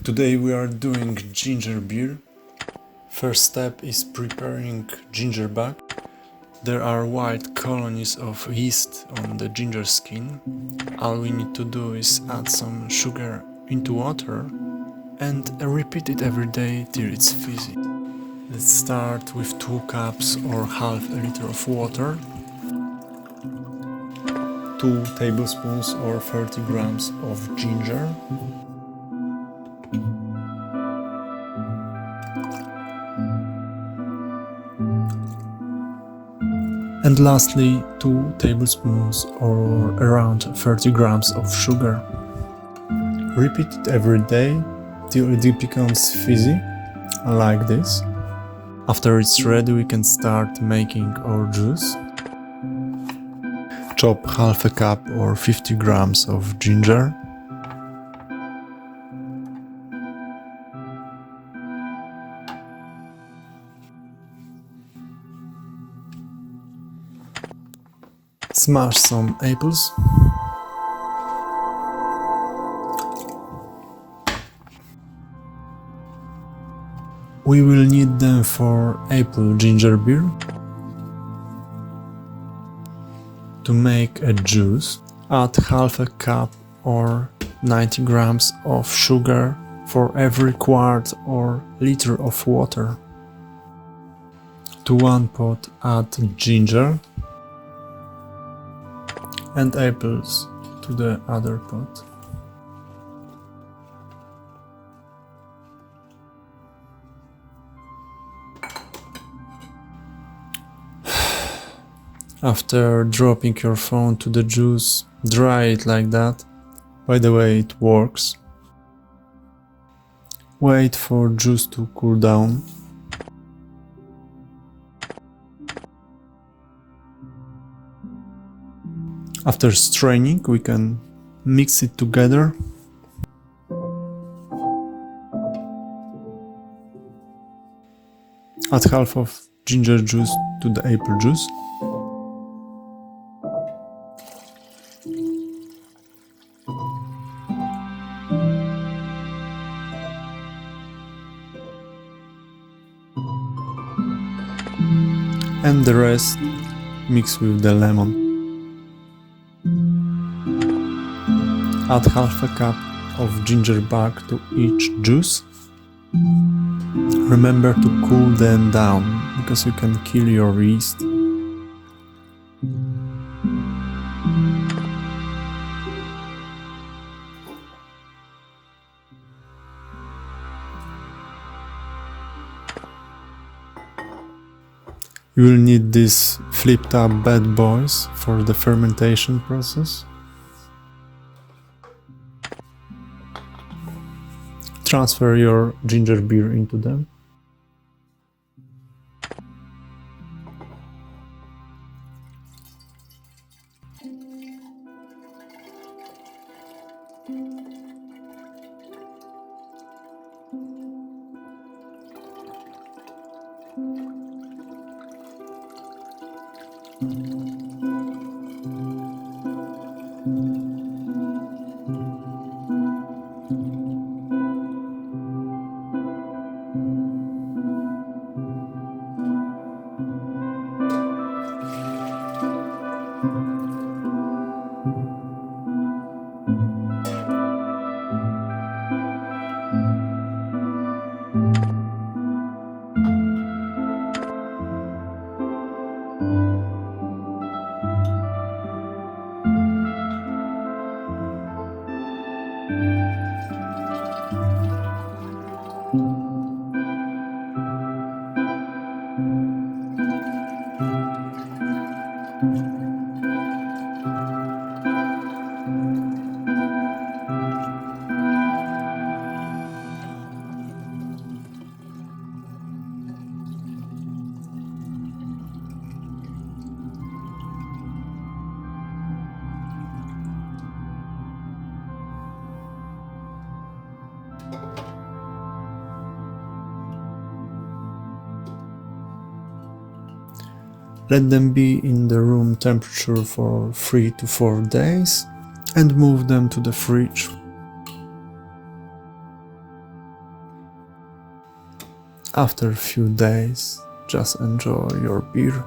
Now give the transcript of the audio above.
Today we are doing ginger beer. First step is preparing ginger bark. There are white colonies of yeast on the ginger skin. All we need to do is add some sugar into water and repeat it every day till it's fizzy. Let's start with 2 cups or half a liter of water, 2 tablespoons or 30 grams of ginger, and lastly 2 tablespoons or around 30 grams of sugar. Repeat it every day till it becomes fizzy, like this. After it's ready, we can start making our juice. Chop half a cup or 50 grams of ginger. Smash some apples. We will need them for apple ginger beer. To make a juice, add half a cup or 90 grams of sugar for every quart or liter of water. To one pot add ginger and apples to the other pot. After dropping your phone to the juice, dry it like that. By the way, it works. Wait for juice to cool down. After straining, we can mix it together. Add half of ginger juice to the apple juice. And the rest mix with the lemon. Add half a cup of ginger bark to each juice. Remember to cool them down, because you can kill your yeast. You will need these flipped up bad boys for the fermentation process. Transfer your ginger beer into them. Let them be in the room temperature for 3 to 4 days and move them to the fridge. After a few days, just enjoy your beer.